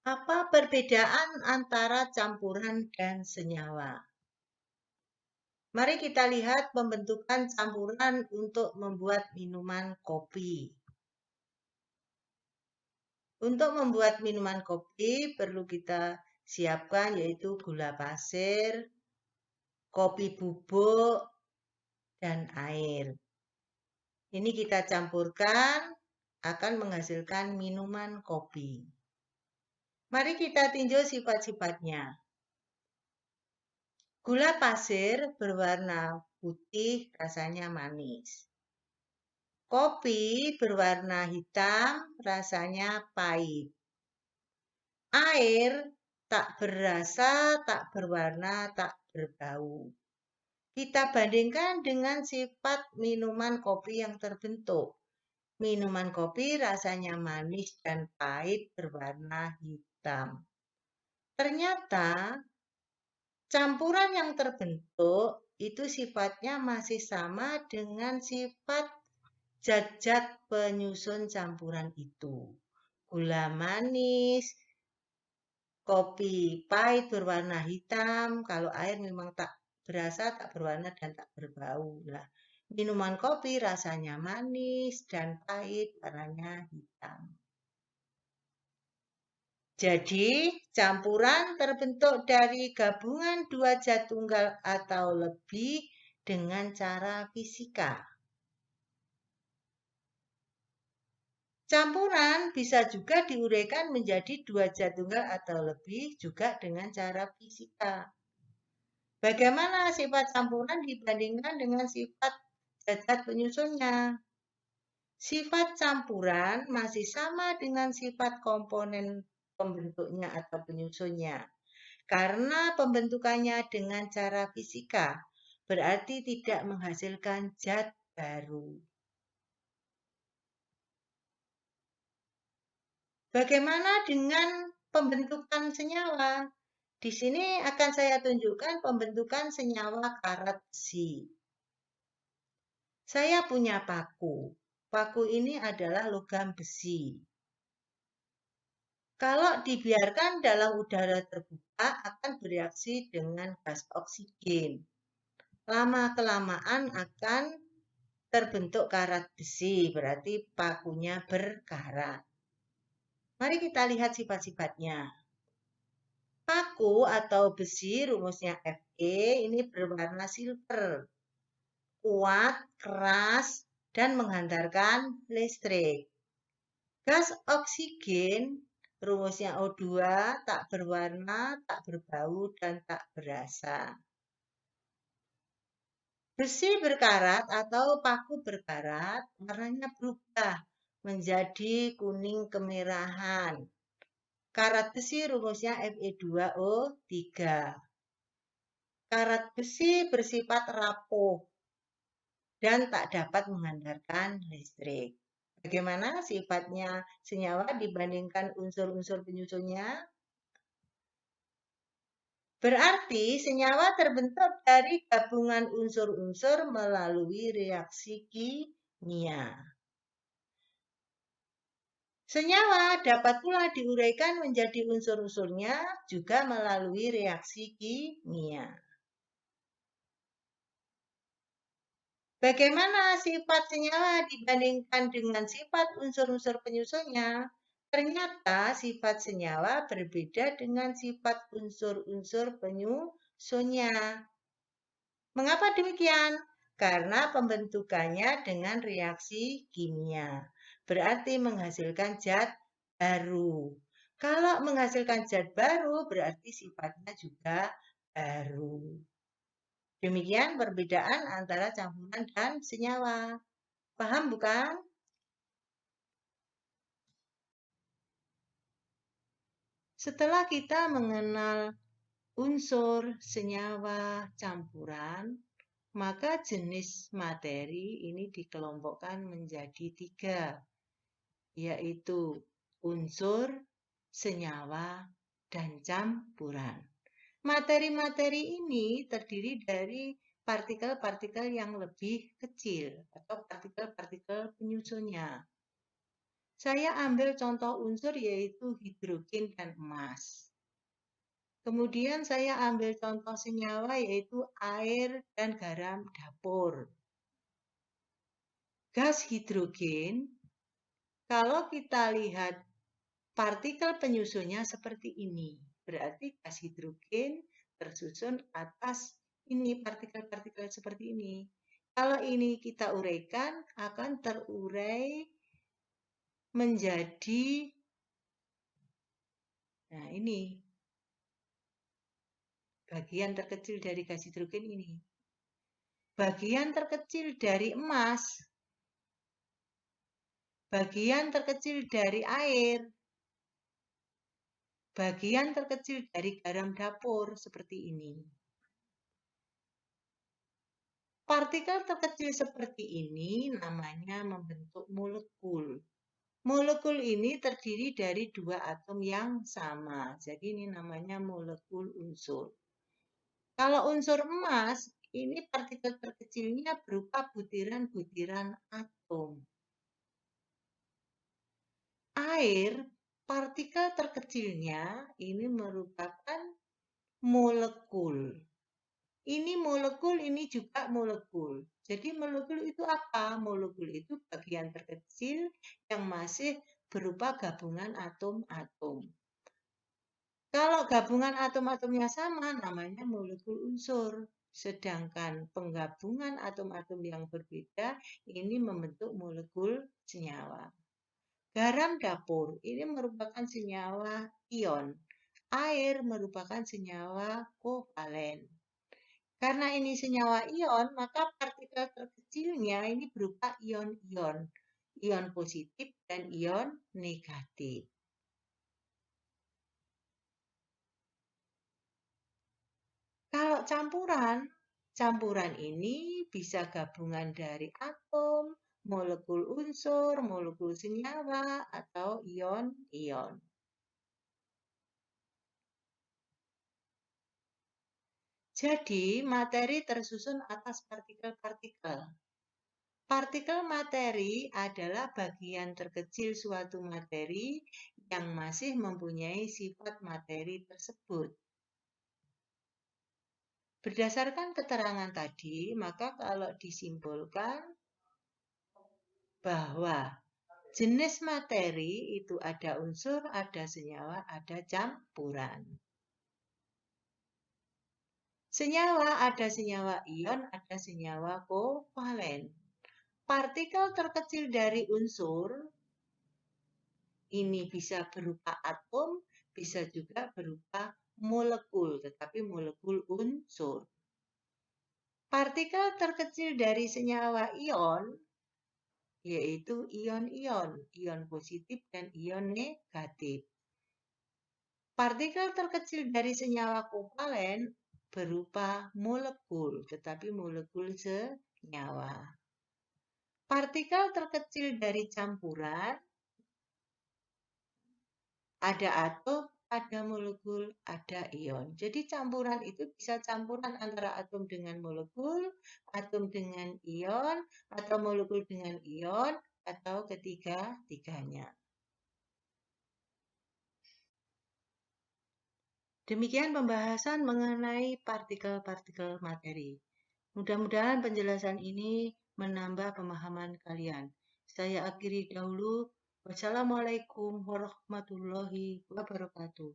Apa perbedaan antara campuran dan senyawa? Mari kita lihat pembentukan campuran untuk membuat minuman kopi. Untuk membuat minuman kopi perlu kita siapkan yaitu gula pasir, kopi bubuk, dan air. Ini kita campurkan akan menghasilkan minuman kopi. Mari kita tinjau sifat-sifatnya. Gula pasir berwarna putih, rasanya manis. Kopi berwarna hitam, rasanya pahit. Air tak berasa, tak berwarna, tak berbau. Kita bandingkan dengan sifat minuman kopi yang terbentuk. Minuman kopi rasanya manis dan pahit berwarna hitam. Ternyata campuran yang terbentuk itu sifatnya masih sama dengan sifat zat-zat penyusun campuran itu. Gula manis, kopi pahit berwarna hitam, kalau air memang tak berasa, tak berwarna, dan tak berbau. Nah, minuman kopi rasanya manis dan pahit, warnanya hitam. Jadi, campuran terbentuk dari gabungan dua zat tunggal atau lebih dengan cara fisika. Campuran bisa juga diuraikan menjadi dua zat tunggal atau lebih juga dengan cara fisika. Bagaimana sifat campuran dibandingkan dengan sifat zat-zat penyusunnya? Sifat campuran masih sama dengan sifat komponen pembentuknya atau penyusunnya. Karena pembentukannya dengan cara fisika, berarti tidak menghasilkan zat baru. Bagaimana dengan pembentukan senyawa? Di sini akan saya tunjukkan pembentukan senyawa karat besi. Saya punya paku. Paku ini adalah logam besi. Kalau dibiarkan dalam udara terbuka akan bereaksi dengan gas oksigen. Lama-kelamaan akan terbentuk karat besi, berarti pakunya berkarat. Mari kita lihat sifat-sifatnya. Paku atau besi rumusnya Fe ini berwarna silver. Kuat, keras, dan menghantarkan listrik. Gas oksigen rumusnya O2 tak berwarna, tak berbau, dan tak berasa. Besi berkarat atau paku berkarat warnanya berubah menjadi kuning kemerahan. Karat besi rumusnya Fe2O3. Karat besi bersifat rapuh dan tak dapat menghantarkan listrik. Bagaimana sifatnya senyawa dibandingkan unsur-unsur penyusunnya? Berarti senyawa terbentuk dari gabungan unsur-unsur melalui reaksi kimia. Senyawa dapat pula diuraikan menjadi unsur-unsurnya juga melalui reaksi kimia. Bagaimana sifat senyawa dibandingkan dengan sifat unsur-unsur penyusunnya? Ternyata sifat senyawa berbeda dengan sifat unsur-unsur penyusunnya. Mengapa demikian? Karena pembentukannya dengan reaksi kimia. Berarti menghasilkan zat baru. Kalau menghasilkan zat baru, berarti sifatnya juga baru. Demikian perbedaan antara campuran dan senyawa. Paham bukan? Setelah kita mengenal unsur, senyawa, campuran, maka jenis materi ini dikelompokkan menjadi 3, yaitu unsur, senyawa, dan campuran. Materi-materi ini terdiri dari partikel-partikel yang lebih kecil atau partikel-partikel penyusunnya. Saya ambil contoh unsur yaitu hidrogen dan emas. Kemudian saya ambil contoh senyawa yaitu air dan garam dapur. Gas hidrogen, kalau kita lihat partikel penyusunnya seperti ini. Berarti gas hidrogen tersusun atas ini partikel-partikel seperti ini. Kalau ini kita uraikan, akan terurai menjadi, nah ini, bagian terkecil dari gas hidrogen ini. Bagian terkecil dari emas, bagian terkecil dari air, bagian terkecil dari garam dapur seperti ini. Partikel terkecil seperti ini namanya membentuk molekul. Molekul ini terdiri dari dua atom yang sama. Jadi ini namanya molekul unsur. Kalau unsur emas, ini partikel terkecilnya berupa butiran-butiran atom. Air, partikel terkecilnya ini merupakan molekul. Ini molekul, ini juga molekul. Jadi molekul itu apa? Molekul itu bagian terkecil yang masih berupa gabungan atom-atom. Kalau gabungan atom-atomnya sama, namanya molekul unsur. Sedangkan penggabungan atom-atom yang berbeda, ini membentuk molekul senyawa. Garam dapur, ini merupakan senyawa ion. Air merupakan senyawa kovalen. Karena ini senyawa ion, maka partikel terkecilnya ini berupa ion-ion. Ion positif dan ion negatif. Kalau campuran ini bisa gabungan dari atom, molekul unsur, molekul senyawa, atau ion-ion. Jadi, materi tersusun atas partikel-partikel. Partikel materi adalah bagian terkecil suatu materi yang masih mempunyai sifat materi tersebut. Berdasarkan keterangan tadi, maka kalau disimpulkan bahwa jenis materi itu ada unsur, ada senyawa, ada campuran. Senyawa ada senyawa ion, ada senyawa kovalen. Partikel terkecil dari unsur ini bisa berupa atom, bisa juga berupa molekul, tetapi molekul unsur. Partikel terkecil dari senyawa ion yaitu ion-ion, ion positif dan ion negatif. Partikel terkecil dari senyawa kovalen berupa molekul, tetapi molekul senyawa. Partikel terkecil dari campuran ada atom, ada molekul, ada ion. Jadi campuran itu bisa campuran antara atom dengan molekul, atom dengan ion, atau molekul dengan ion, atau ketiga-tiganya. Demikian pembahasan mengenai partikel-partikel materi. Mudah-mudahan penjelasan ini menambah pemahaman kalian. Saya akhiri dahulu. Wassalamualaikum warahmatullahi wabarakatuh.